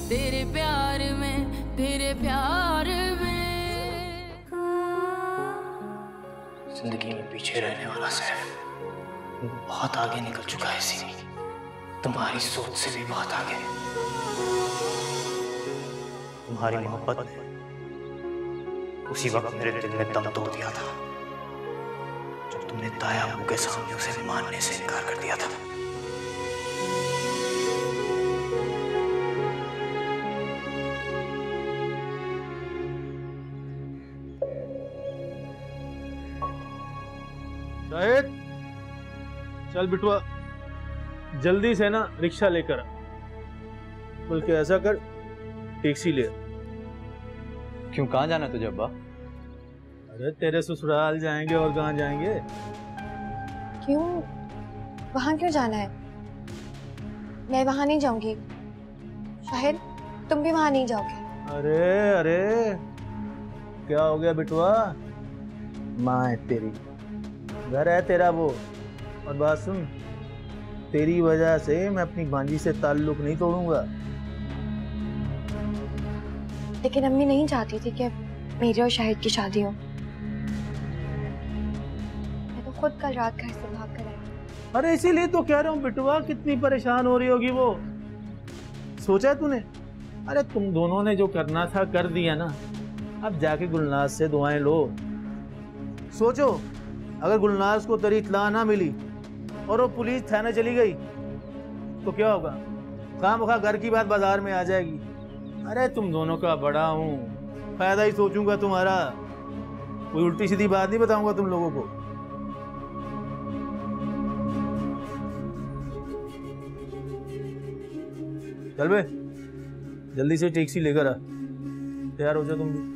तेरे प्यार में, तेरे प्यार में। जिंदगी में पीछे रहने वाला सैफ बहुत आगे निकल चुका है सीमी, तुम्हारी सोच से भी बहुत आगे। तुम्हारी मोहब्बत ने उसी वक्त मेरे दिल में दम तोड़ दिया था जब तुमने ताया मुंह के सामने उसे मानने से इनकार कर दिया था। शाहिद, चल बिटुआ, जल्दी से ना रिक्शा लेकर आ, बल्कि ऐसा कर टैक्सी ले। क्यों, कहाँ जाना तुझे अब्बा? अरे तेरे ससुराल जाएंगे, और कहाँ जाएंगे? क्यों, वहाँ क्यों जाना है? मैं वहाँ नहीं जाऊंगी। शाहिद, तुम भी वहाँ नहीं जाओगे। अरे अरे, क्या हो गया बिटुआ? माँ है तेरी, घर है तेरा वो। और बात सुन, तेरी वजह से मैं अपनी भांजी से ताल्लुक नहीं तोड़ूंगा। लेकिन अम्मी नहीं चाहती थी कि मेरी और शाहिद की शादी हो। मैं तो खुद कल रात घर से भाग कर आई। अरे इसीलिए तो कह रहा हूँ बिटुआ, कितनी परेशान हो रही होगी वो। सोचा है तूने? अरे तुम दोनों ने जो करना था कर दिया ना, अब जाके गुलनाज से दुआएं लो। सोचो, अगर गुलनाज को तेरी इत्तला ना मिली और वो पुलिस थाने चली गई तो क्या होगा? खामखा घर की बात बाजार में आ जाएगी। अरे तुम दोनों का बड़ा हूँ, फायदा ही सोचूंगा तुम्हारा, कोई उल्टी सीधी बात नहीं बताऊंगा तुम लोगों को। चल बे, जल्दी से टैक्सी लेकर आ, तैयार हो जाओ तुम भी।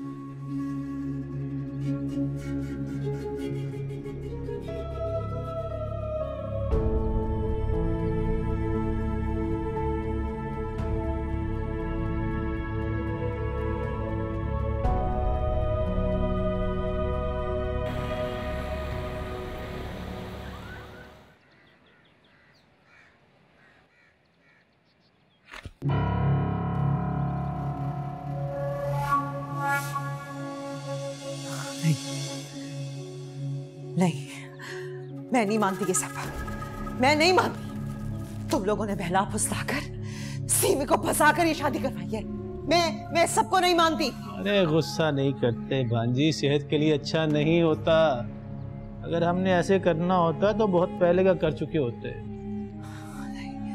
नहीं, मैं नहीं मानती ये सब। मैं नहीं मानती। तुम लोगों ने बहला फुसलाकर सीमी को फंसाकर ये शादी करवाई है। मैं सबको नहीं मानती। अरे गुस्सा नहीं करते भांजी, सेहत के लिए अच्छा नहीं होता। अगर हमने ऐसे करना होता तो बहुत पहले का कर चुके होते।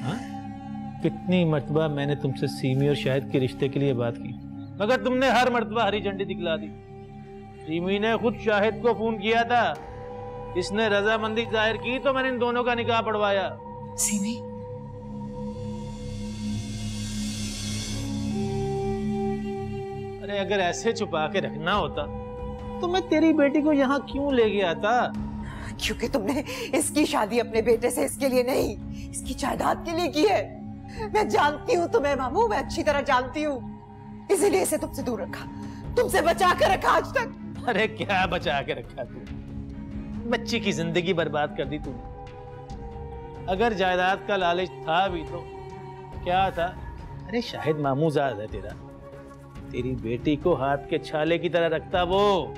हाँ? कितनी मर्तबा मैंने तुमसे सीमी और शाहिद के रिश्ते के लिए बात की, मगर तुमने हर मर्तबा हरी झंडी दिखला दी। सीमी ने खुद शाहिद को फोन किया था, इसने रजामंदी जाहिर की तो मैंने इन दोनों का निकाह पढ़वाया। सीमी, अरे अगर ऐसे छुपा के रखना होता तो मैं तेरी बेटी को यहाँ क्यों ले गया था? क्योंकि तुमने इसकी शादी अपने बेटे से इसके लिए नहीं, इसकी जायदाद के लिए की है। मैं जानती हूँ तुम्हें मामू, मैं अच्छी तरह जानती हूँ, इसीलिए इसे तुमसे दूर रखा, तुमसे बचा कर रखा आज तक। अरे क्या बचा के रखा तू? बच्ची की जिंदगी बर्बाद कर दी तूने। अगर जायदाद का लालच था भी तो क्या था? अरे शाहिद मामूजाद है तेरा, तेरी बेटी को हाथ के छाले की तरह रखता, वो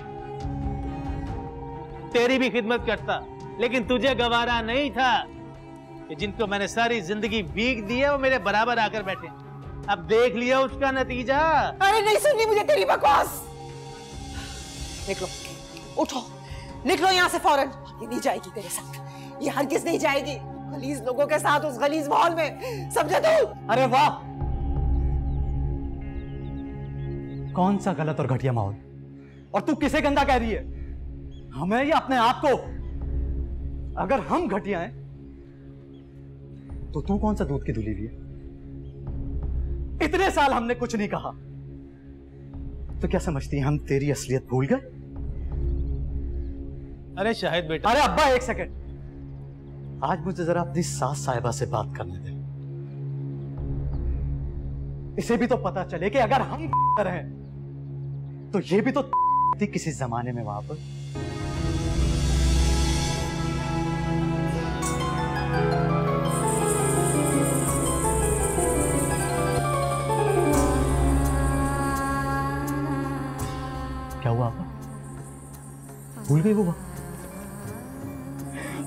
तेरी भी खिदमत करता, लेकिन तुझे गवारा नहीं था कि जिनको मैंने सारी जिंदगी भीख दी है वो मेरे बराबर आकर बैठे। अब देख लिया उसका नतीजा। अरे नहीं सुननी मुझे तेरी बकवास। निकलो, उठो, निकलो यहाँ से फौरन। ये नहीं जाएगी तेरे साथ, ये हरगिज नहीं जाएगी गलीज लोगों के साथ उस गलीज माहौल में, समझे तू? अरे वाह, कौन सा गलत और घटिया माहौल? और तू किसे गंदा कह रही है, हमें या अपने आप को? अगर हम घटिया हैं तो तू कौन सा दूध की धुली हुई है? इतने साल हमने कुछ नहीं कहा तो क्या समझती है हम तेरी असलियत भूल गए? अरे शाहिद बेटा। अरे अब्बा एक सेकंड, आज मुझे जरा अपनी सास साहिबा से बात करने दे। इसे भी तो पता चले कि अगर हम रहे तो ये भी तो थी किसी जमाने में वहां पर। भूल गई वो बात?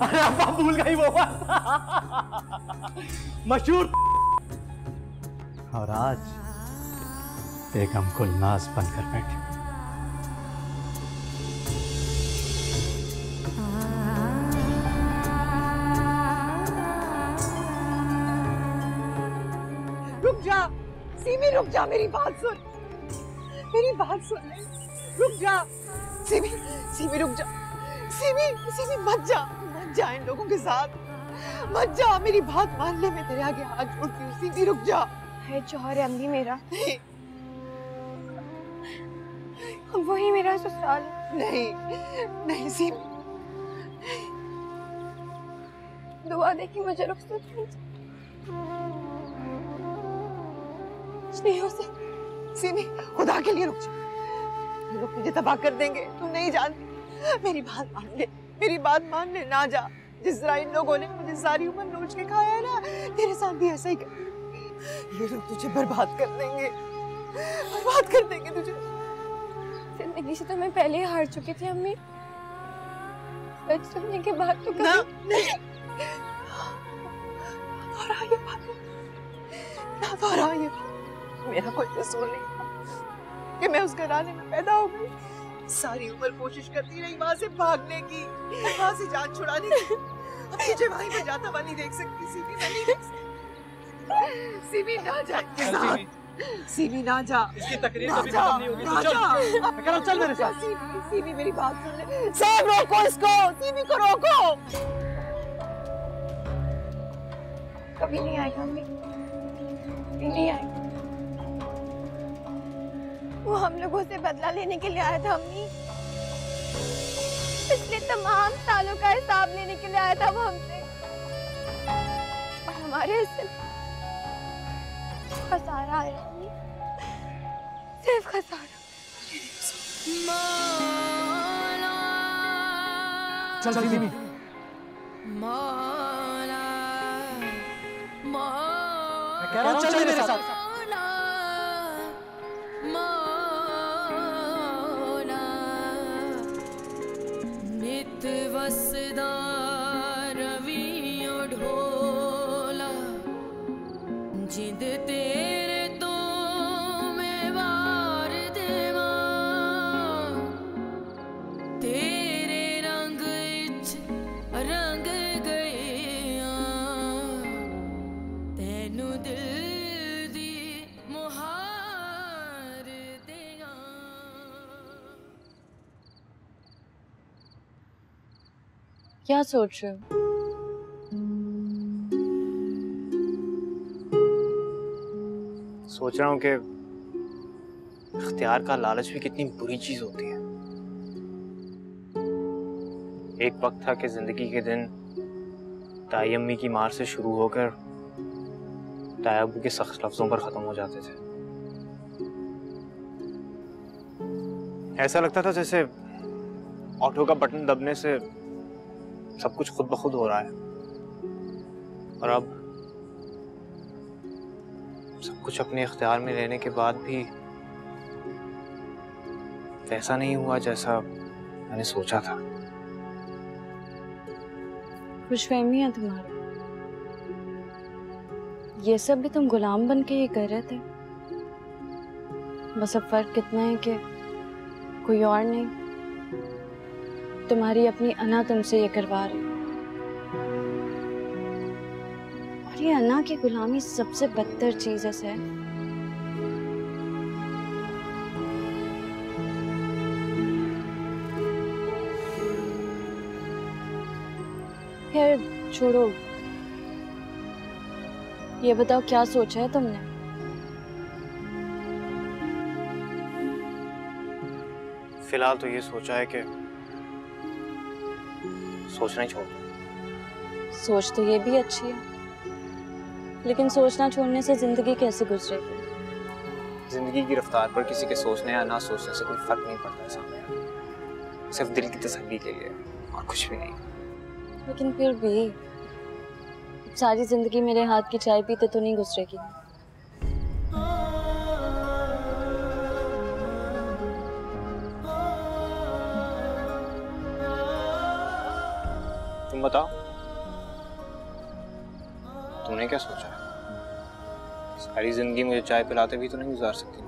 अरे अब्बा भूल गई वो बात। मशहूर। और आज बेगम गुलनाज बनकर बैठी। रुक जा सीमी, रुक जा, मेरी बात सुन, मेरी बात सुन ले, रुक जा सीमी, सीमी रुक जा, सीमी, सीमी मत जा इन लोगों के साथ, मत जा, मेरी बात मान ले, मैं तेरे आगे हाथ जोड़ती हूँ, सीमी रुक जा। है जौहर अम्मी मेरा, नहीं वही मेरा ससुराल। नहीं नहीं सीमी, दुआ दे कि मुझे रुखसत नहीं हो सकता। सीमी खुदा के लिए रुक जा, लोग तुझे तबाह कर देंगे, तू नहीं जानती, मेरी बात मान ले, मेरी बात मान ले, ना जा। जिस तरह इन लोगों ने मुझे सारी उम्र नोच के खाया है ना, तेरे साथ भी ऐसा ही कर, ये लोग तुझे बर्बाद कर देंगे, बर्बाद कर देंगे तुझे। जिंदगी से तो मैं पहले ही हार चुकी थी अम्मी, सच सुनने के बाद तो ना, नहीं दोहरा ये बात, ना दोहरा ये बात, मेरा कोई कसूर नहीं था कि मैं उस घराने में पैदा हो गई। सारी उम्र कोशिश करती रही वहां से भागने की, वहां से जान छुड़ाने की, अब तुझे वहीं पे जाता हुआ नहीं देख सकती सीमी, मैं नहीं देख सकती। सीमी ना जा इनके साथ, सीमी ना जा, इसकी तकरीर ना कभी जा, खत्म नहीं होगी। ना तू चल। जा। मैं कह रहा हूं, चल मेरे साथ। सीमी, सीमी मेरी बात सुन ले, सब रोको इसको, सीमी को रोको। कभी नहीं आएगा अम्मी, कभी नहीं आएगा। वो हम लोगों से बदला लेने के लिए आया था अम्मी, पिछले तमाम सालों का हिसाब लेने के लिए आया था वो हमसे, और हमारे हिस्से खसारा आया अम्मी, सिर्फ खसारा। चल सीमी। मौला मैं कह रहा हूं, चल मेरे साथ। मौला नित वसदा रवि ढोला, जिंद तेरे तो मैं वार देवा, तेरे रंग इच रंग गए तेनू दिल दी मुहार देगा। क्या सोच रहे हो? सोच रहा हूँ कि इख्तियार का लालच भी कितनी बुरी चीज होती है। एक वक्त था कि जिंदगी के दिन ताई अम्मी की मार से शुरू होकर ताई अब्बू के सख्त लफ्जों पर खत्म हो जाते थे। ऐसा लगता था जैसे ऑटो का बटन दबने से सब कुछ खुद ब खुद हो रहा है, और अब सब कुछ अपने इख्तियार में लेने के बाद भी वैसा नहीं हुआ जैसा मैंने सोचा था। खुशफहमी है तुम्हारी, ये सब भी तुम गुलाम बन के ही कर रहे थे, बस अब फर्क कितना है कि कोई और नहीं, तुम्हारी अपनी अना तुमसे ये करवा रही। और ये अना की गुलामी सबसे बदतर चीज है सर। खैर छोड़ो, ये बताओ क्या सोचा है तुमने? फिलहाल तो ये सोचा है कि सोचना ही छोड़ दूं। सोच तो ये भी अच्छी है, लेकिन सोचना छोड़ने से जिंदगी कैसे गुजरेगी? जिंदगी की रफ्तार पर किसी के सोचने या ना सोचने से कोई फर्क नहीं पड़ता है सामने, सिर्फ दिल की तसल्ली के लिए और कुछ भी नहीं। लेकिन फिर भी सारी जिंदगी मेरे हाथ की चाय पीते तो नहीं गुजरेगी। तुम बताओ, तुमने क्या सोचा? सारी जिंदगी मुझे चाय पिलाते भी तो नहीं गुजार सकती।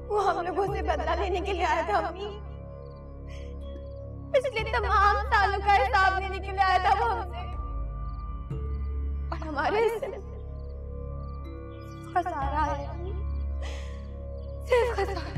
वो हम लोगों से बदला लेने के लिए आया था अम्मी। पिछले तमाम सालों का हिसाब लेने के लिए आया था वो हमसे, और हमारे हिस्से में खसारा आया, सिर्फ खसारा।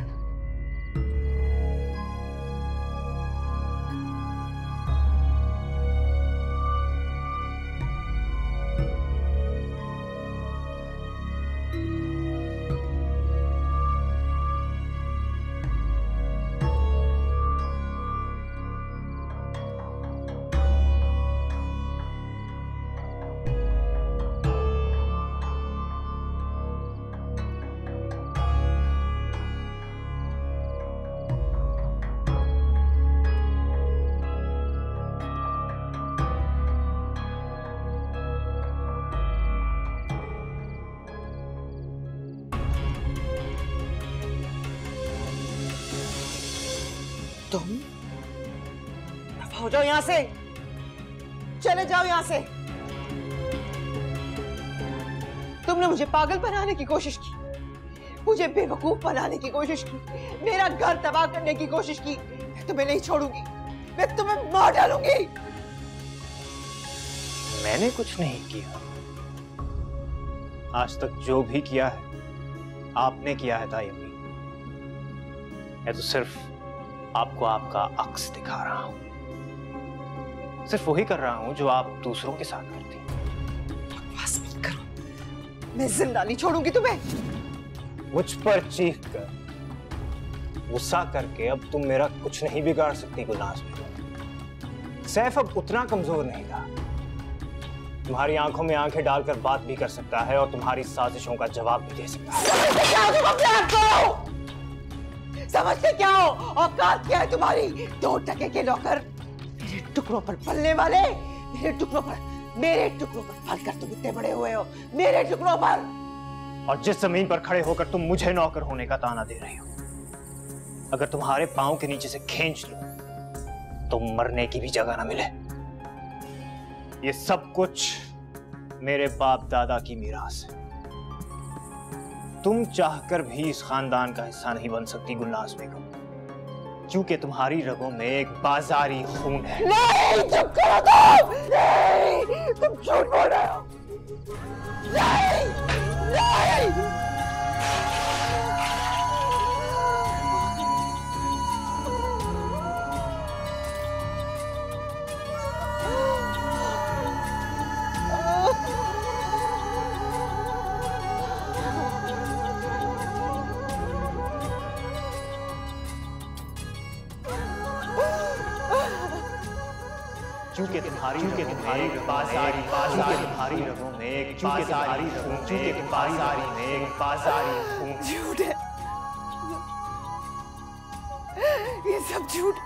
तुम रफा हो जाओ यहां से, चले जाओ यहां से। तुमने मुझे पागल बनाने की कोशिश की, मुझे बेवकूफ बनाने की कोशिश की, मेरा घर तबाह करने की कोशिश की। मैं तुम्हें नहीं छोड़ूंगी, मैं तुम्हें मार डालूंगी। मैंने कुछ नहीं किया। आज तक जो भी किया है आपने किया है तायम्मी। मैं तो सिर्फ आपको आपका अक्स दिखा रहा हूं, सिर्फ वही कर रहा हूं जो आप दूसरों के साथ करती हैं। बकवास मत करो, मैं जिंदा नहीं छोड़ूंगी तुम्हें। मुझ पर चीख कर, गुस्सा करके अब तुम मेरा कुछ नहीं बिगाड़ सकती गुलनाज़ बेगम। सैफ अब उतना कमजोर नहीं था, तुम्हारी आंखों में आंखें डालकर बात भी कर सकता है और तुम्हारी साजिशों का जवाब भी दे सकता है। समझते क्या हो? औकात क्या है तुम्हारी? 2 टके के नौकर, मेरे टुकड़ों पर पलने वाले, मेरे टुकड़ों पर पलकर तुम इतने बड़े हुए हो, मेरे टुकड़ों पर। और जिस जमीन पर खड़े होकर तुम मुझे नौकर होने का ताना दे रही हो, अगर तुम्हारे पांव के नीचे से खींच लो तो मरने की भी जगह ना मिले। ये सब कुछ मेरे बाप दादा की मीरास है। तुम चाहकर भी इस खानदान का हिस्सा नहीं बन सकती गुलनाज़ बेगम, क्योंकि तुम्हारी रगों में एक बाजारी खून है। नहीं, चुप करो तुम! नहीं, तुम झूठ बोल रहे हो। नहीं, नहीं। क्योंकि तुम्हारी बाजारी तुम्हारी रगों में एक बाजारी खून। झूठ है, ये सब झूठ।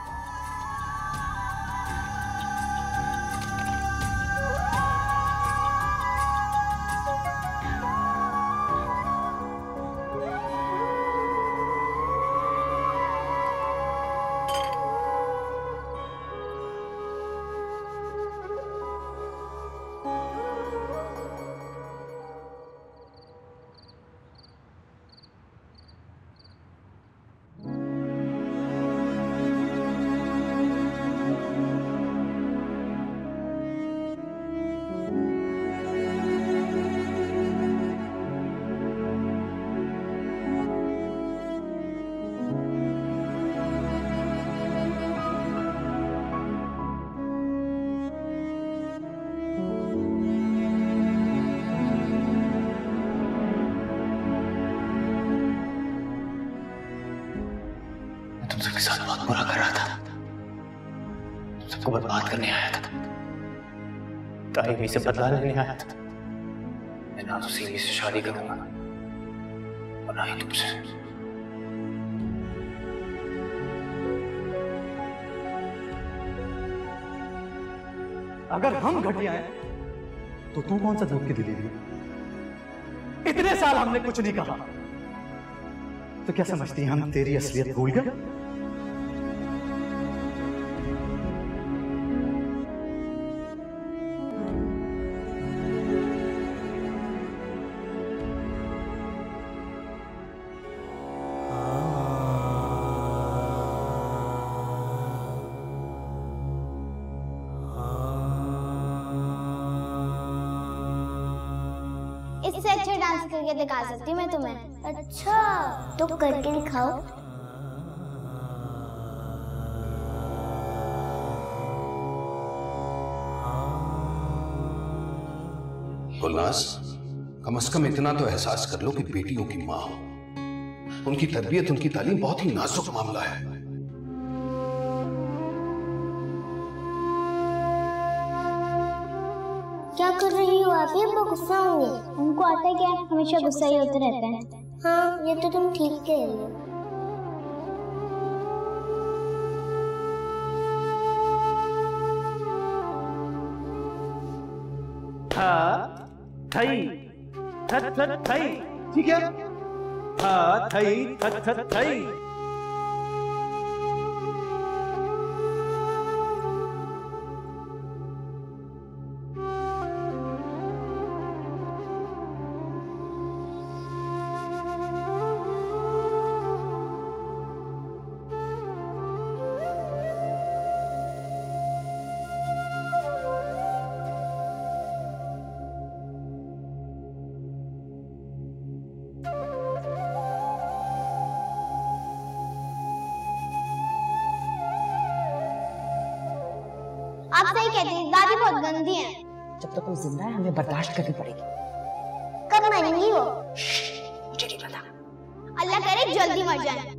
तुम सबके साथ बहुत बुरा कर रहा था, सबको बर्बाद करने आया था। ताई भी से बदला लेने आया था। मैं ना तो सीवी से शादी करूंगा और ना ही तुमसे। अगर हम घटिया हैं तो तू कौन सा धूप की दिली? इतने साल हमने कुछ नहीं कहा, तो क्या समझती है हम तेरी असलियत भूल गए? इससे अच्छा डांस करके दिखा सकती मैं तुम्हें। अच्छा तो करके दिखाओ। गुलनाज, कम से कम इतना तो एहसास कर लो कि बेटियों की माँ हो, उनकी तरबियत, उनकी तालीम बहुत ही नाजुक मामला है। क्या कर रही हो आप? ये वो गुस्सा होंगे। उनको आता है क्या? हमेशा गुस्सा ही होते रहते हैं। हाँ ये तो तुम ठीक कह रही हो। थई थत थत थई, ठीक है? हाँ थई थत थत थई। आप सही कहती हैं, दादी बहुत गंदी है। जब तक वो जिंदा है हमें बर्दाश्त करनी पड़ेगी। कब मरेंगी वो? मुझे नहीं पता। अल्लाह करे जल्दी मर जाए।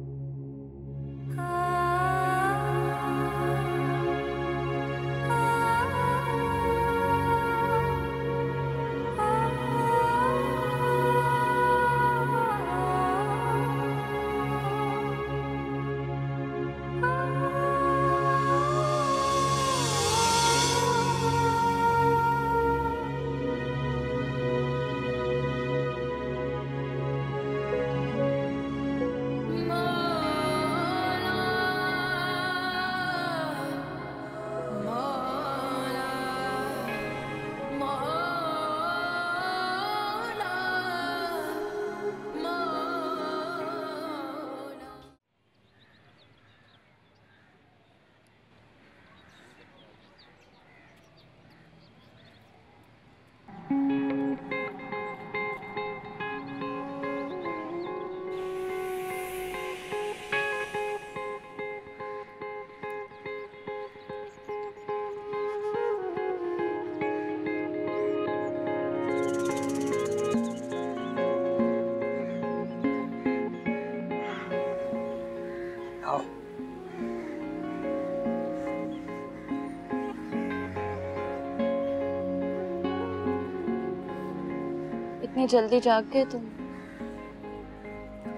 इतनी जल्दी जाग गए तुम?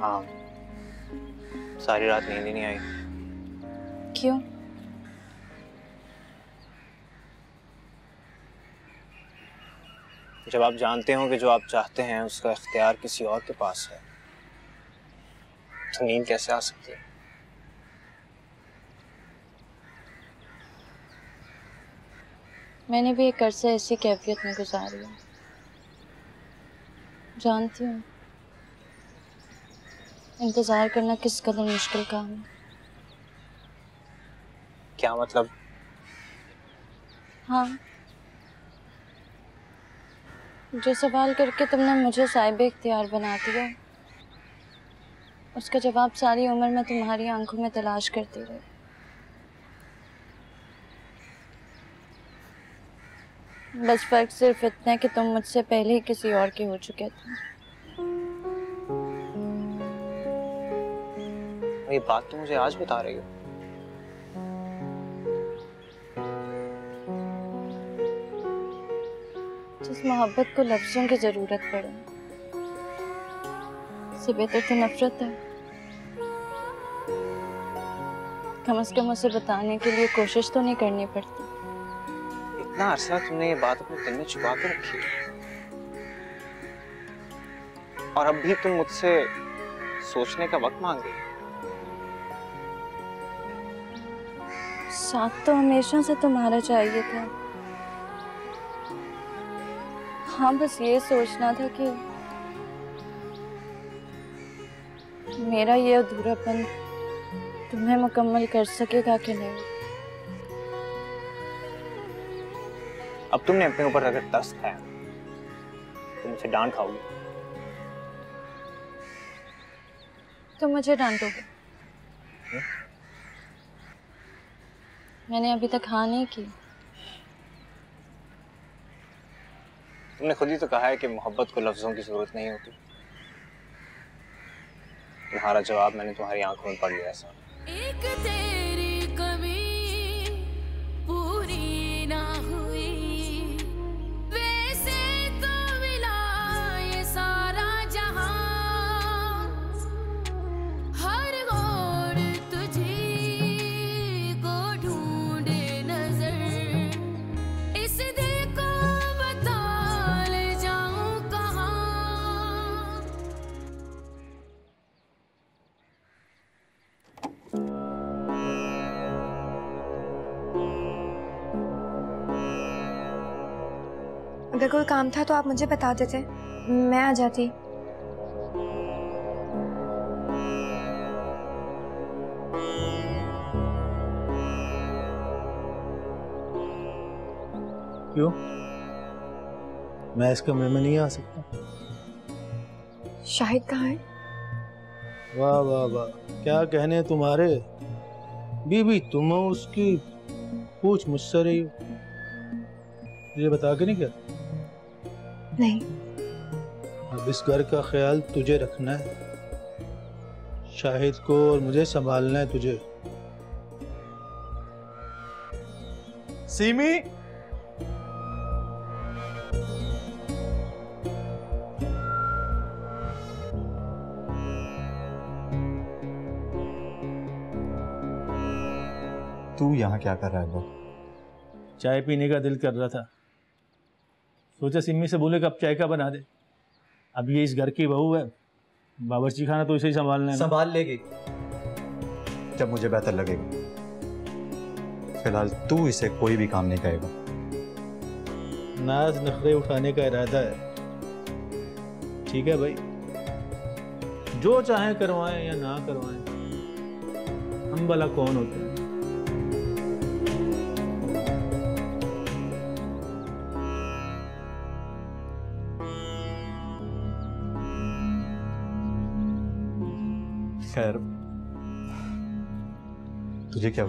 हाँ, सारी रात नींद ही नहीं आई। क्यों? जब आप जानते हो कि जो आप चाहते हैं उसका इख्तियार किसी और के पास है, तो नींद कैसे आ सकती है? मैंने भी एक अरसा ऐसी कैफियत में गुजारी है। जानती हूँ इंतजार करना किस कदर मुश्किल काम है। क्या मतलब? हाँ, जो सवाल करके तुमने मुझे साहिब इख्तियार बना दिया, उसका जवाब सारी उम्र मैं तुम्हारी आंखों में तलाश करती रही। बस फर्क सिर्फ इतना है कि तुम मुझसे पहले ही किसी और के हो चुके थे। और ये बात तो मुझे आज बता रही हो। जिस मोहब्बत को लफ्जों की जरूरत पड़े उससे बेहतर तो नफरत है। कम से कम उसे बताने के लिए कोशिश तो नहीं करनी पड़ती। इतना अरसा तुमने ये बात अपने दिल में छुपा के रखी है और अब भी तुम मुझसे सोचने का वक्त मांग रही हो। साथ तो हमेशा से तुम्हारा चाहिए था। हाँ, बस ये सोचना था कि मेरा ये अधूरापन तुम्हें मुकम्मल कर सकेगा कि नहीं। अब तुमने अपने ऊपर अगर तरस खाया तो मुझे डांट खाओगी। तुम मुझे डांटोगे? मैंने अभी तक हाँ नहीं की। तुमने खुद ही तो कहा है कि मोहब्बत को लफ्जों की जरूरत नहीं होती। तुम्हारा जवाब मैंने तुम्हारी आंखों में पढ़ लिया। ऐसा एक तेरी कमी पूरी ना हुई, वैसे तो मिला ये सारा जहां, हर ओर तुझी को ढूंढे नजर, इस दिल को बता ले जाऊं कहां। अगर कोई काम था तो आप मुझे बता देते, मैं आ जाती। क्यों? मैं इस कमरे में नहीं आ सकता? शाहिद कहाँ है? वाह वाह वाह, क्या कहने तुम्हारे। बीबी तुम हो उसकी, पूछ मुझसे रही हो। तुझे बता के नहीं क्या? नहीं। अब इस घर का ख्याल तुझे रखना है, शाहिद को और मुझे संभालना है तुझे। सीमी, तू यहाँ क्या कर रहा है? चाय पीने का दिल कर रहा था, सोचा सिम्मी से बोले कब चाय का बना दे। अब ये इस घर की बहू है, बावर्ची खाना तो इसे ही संभालना है। संभाल लेगी जब मुझे बेहतर लगेगा। फिलहाल तू इसे कोई भी काम नहीं करेगा। नाज नखरे उठाने का इरादा है, ठीक है भाई, जो चाहे करवाएं या ना करवाएं, हम भला कौन होते हैं। खैर, तुझे क्या?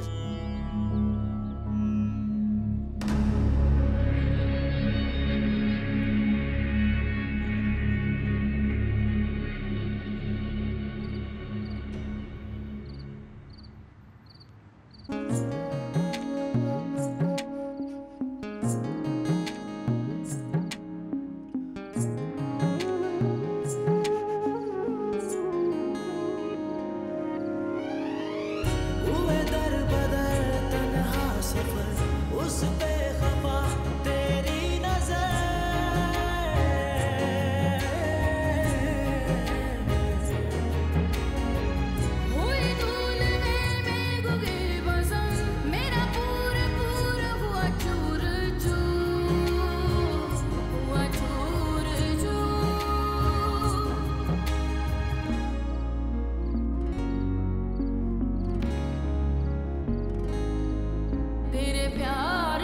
तेरे प्यार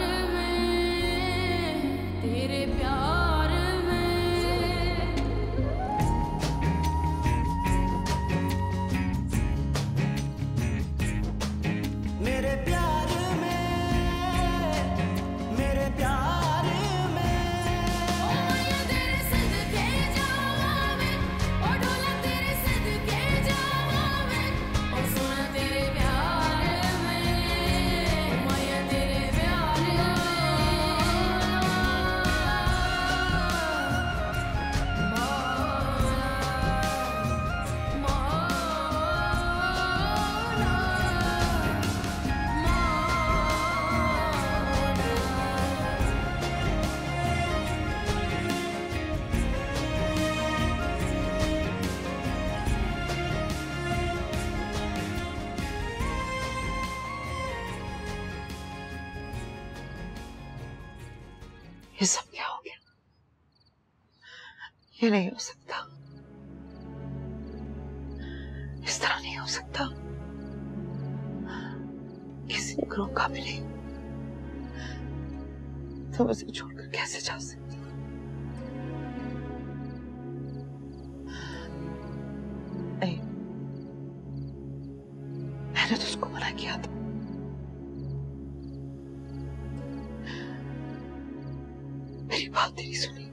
ये सब क्या हो गया? ये नहीं हो सकता, इस तरह नहीं हो सकता। किसी को रोका भी नहीं, तुम उसे छोड़कर कैसे जा सकती हो? नहीं, मैंने तो उसको मना किया था। मेरी बात नहीं सुनी।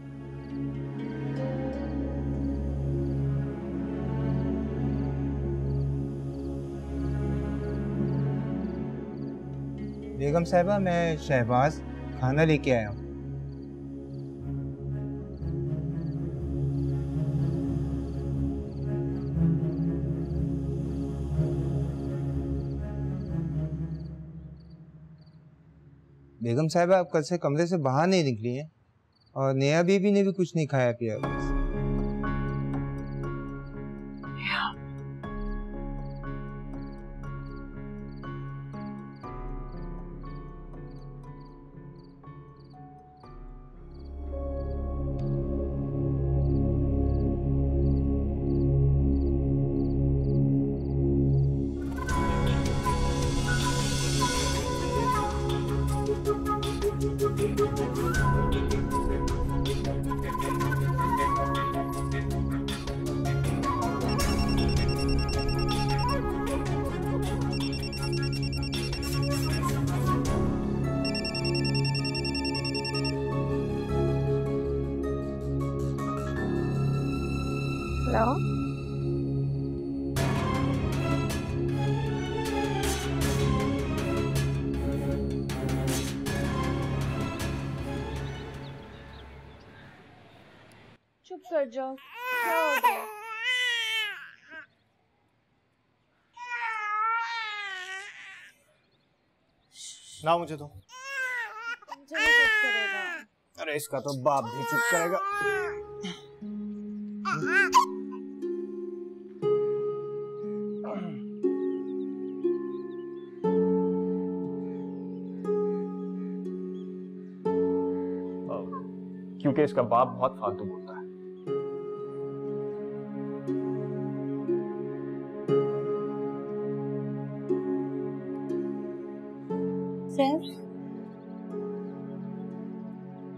बेगम साहिबा, मैं शहबाज खाना लेके आया हूँ। बेगम साहिबा, आप कल से कमरे से बाहर नहीं निकली हैं और नेहा बीबी ने भी कुछ नहीं खाया पिया। हेलो, चुप कर जाओ, क्या हो गया? ना मुझे तो मुझे भी चुप करेगा। अरे इसका तो बाप भी चुप करेगा। क्योंकि इसका बाप बहुत फालतू बोलता है। सैफ,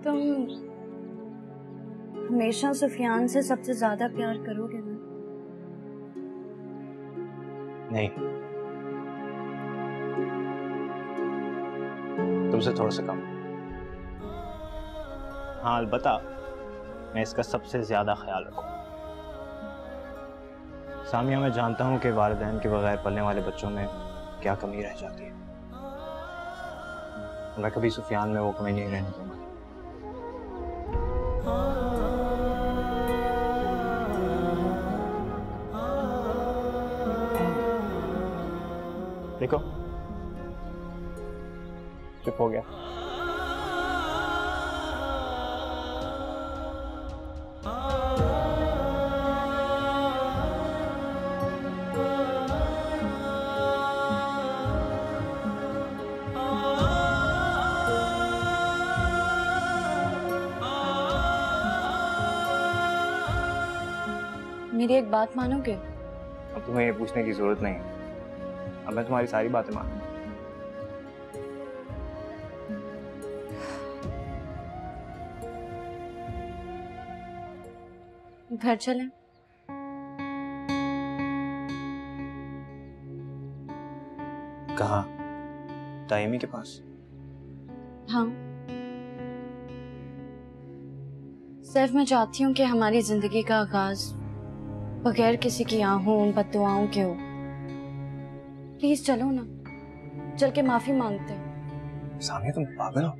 तुम हमेशा सुफियान से सबसे ज्यादा प्यार करोगे ना? नहीं, तुमसे थोड़ा सा कम। हाँ, अलबत्ता मैं इसका सबसे ज्यादा ख्याल रखूं। सामिया, मैं जानता हूं कि वालिदैन के बगैर पलने वाले बच्चों में क्या कमी रह जाती है। मैं कभी सुफियान में वो कमी नहीं रहने दूंगा। देखो, चुप हो गया। मेरी एक बात मानोगे? अब तुम्हें ये पूछने की जरूरत नहीं है। अब मैं तुम्हारी सारी बातें मानूंगा। घर चलें? कहाँ? ताइमी के पास? हाँ। सिर्फ मैं चाहती हूँ कि हमारी जिंदगी का आगाज बगैर किसी की आहों बद्दुआओं के हो। प्लीज चलो ना, चल के माफी मांगते हैं। सामिया, तुम पागल हो?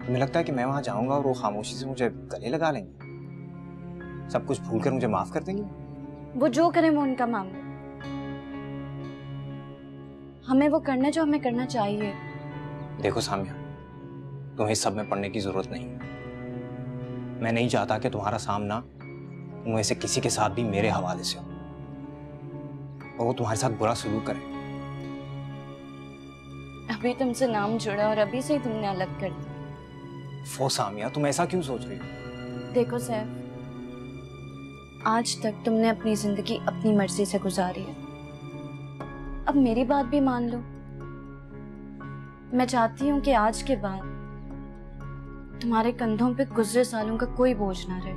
तुम्हें लगता है कि मैं वहां जाऊंगा और वो खामोशी से मुझे गले लगा लेंगे, सब कुछ भूलकर मुझे माफ कर देंगे? वो जो करें वो उनका मामला, हमें वो करना जो हमें करना चाहिए। देखो सामिया, तुम्हें इस सब में पड़ने की जरूरत नहीं। मैं नहीं चाहता कि तुम्हारा सामना उनमें से किसी के साथ भी मेरे हवाले से हो और वो तुम्हारे साथ बुरा सलूक करे। अभी तुमसे नाम जुड़ा और अभी से ही तुमने अलग कर दिया। वो सामिया, तुम ऐसा क्यों सोच रही हो? देखो सैफ, आज तक तुमने अपनी जिंदगी अपनी मर्जी से गुजारी है, अब मेरी बात भी मान लो। मैं चाहती हूँ कि आज के बाद तुम्हारे कंधों पे गुजरे सालों का कोई बोझ ना रहे।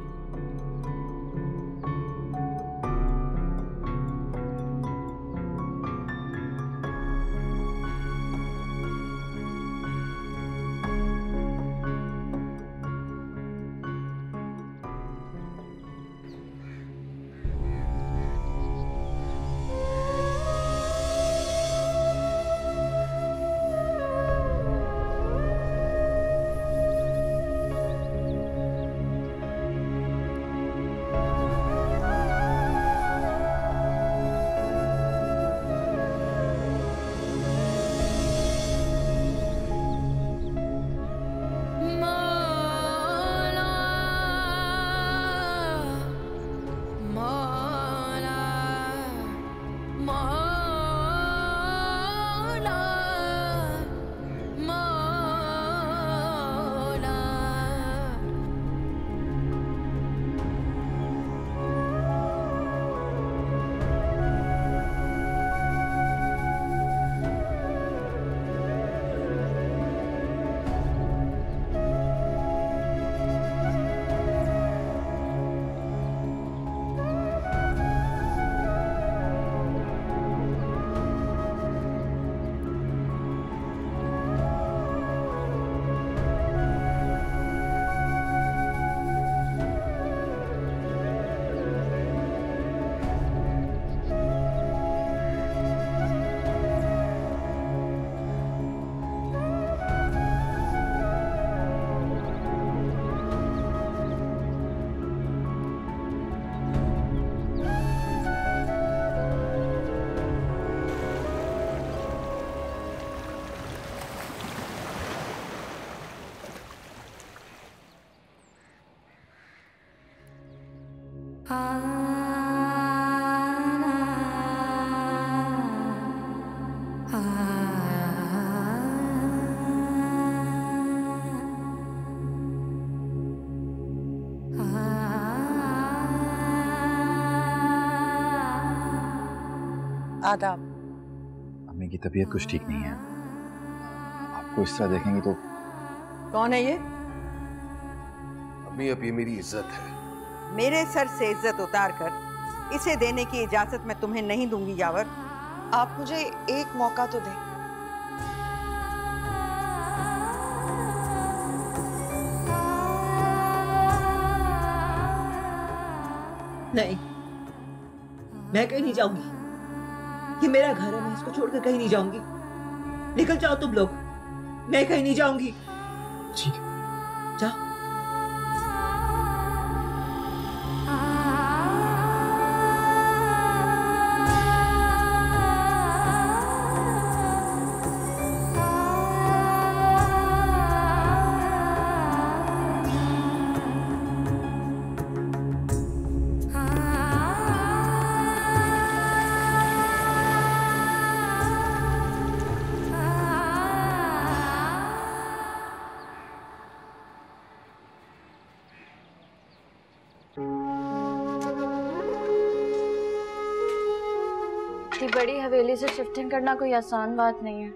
आदाब। अम्मी की तबीयत कुछ ठीक नहीं है, आपको इस तरह देखेंगे तो। कौन है ये? अम्मी, अब ये मेरी इज्जत है। मेरे सर से इज्जत उतार कर इसे देने की इजाजत मैं तुम्हें नहीं दूंगी यावर। आप मुझे एक मौका तो दें। नहीं, मैं कहीं नहीं जाऊंगी। ये मेरा घर है, मैं इसको छोड़कर कहीं नहीं जाऊंगी। निकल जाओ तुम लोग, मैं कहीं नहीं जाऊंगी। ठीक है, जाओ। बड़ी हवेली से शिफ्टिंग करना कोई आसान बात नहीं है,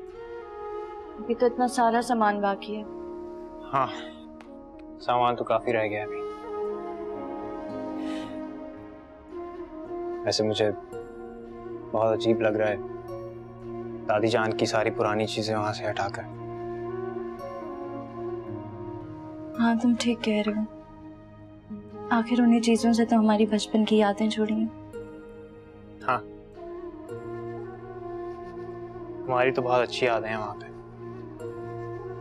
अभी तो इतना सारा सामान बाकी है। हाँ, सामान तो काफी रह गया अभी। वैसे मुझे बहुत अजीब लग रहा है दादी जान की सारी पुरानी चीजें वहां से हटाकर। हाँ, तुम ठीक कह रहे हो, आखिर उन्हीं चीजों से तो हमारी बचपन की यादें जुड़ी हैं। हाँ, हमारी तो बहुत अच्छी यादें हैं वहां पे,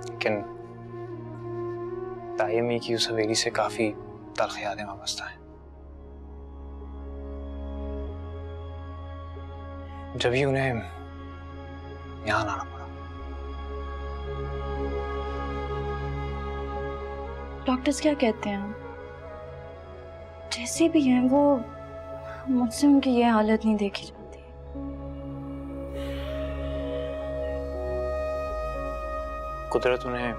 लेकिन ताई अम्मी की उस हवेली से काफी तल्ख यादें वाबस्ता हैं। जब ही उन्हें यहाँ लाना पड़ा। डॉक्टर्स क्या कहते हैं? जैसे भी हैं वो, मुझसे उनकी ये हालत नहीं देखी जाती। कुदरत उन्हें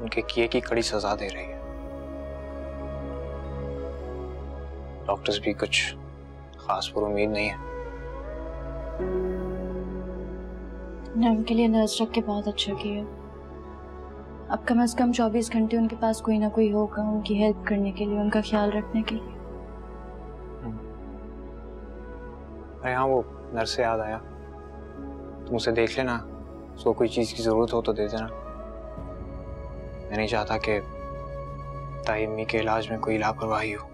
उनके किए की कड़ी सजा दे रही है। डॉक्टर्स भी कुछ खास पर उम्मीद नहीं है। ने उनके लिए नर्स रख के बहुत अच्छा किया। अब कम से कम 24 घंटे उनके पास कोई ना कोई होगा उनकी हेल्प करने के लिए, उनका ख्याल रखने के लिए। अरे हाँ, वो नर्स से याद आया, तुम उसे देख लेना, उसको कोई चीज की जरूरत हो तो दे देना। मैं नहीं चाहता कि ताई अम्मी के इलाज में कोई लापरवाही हो।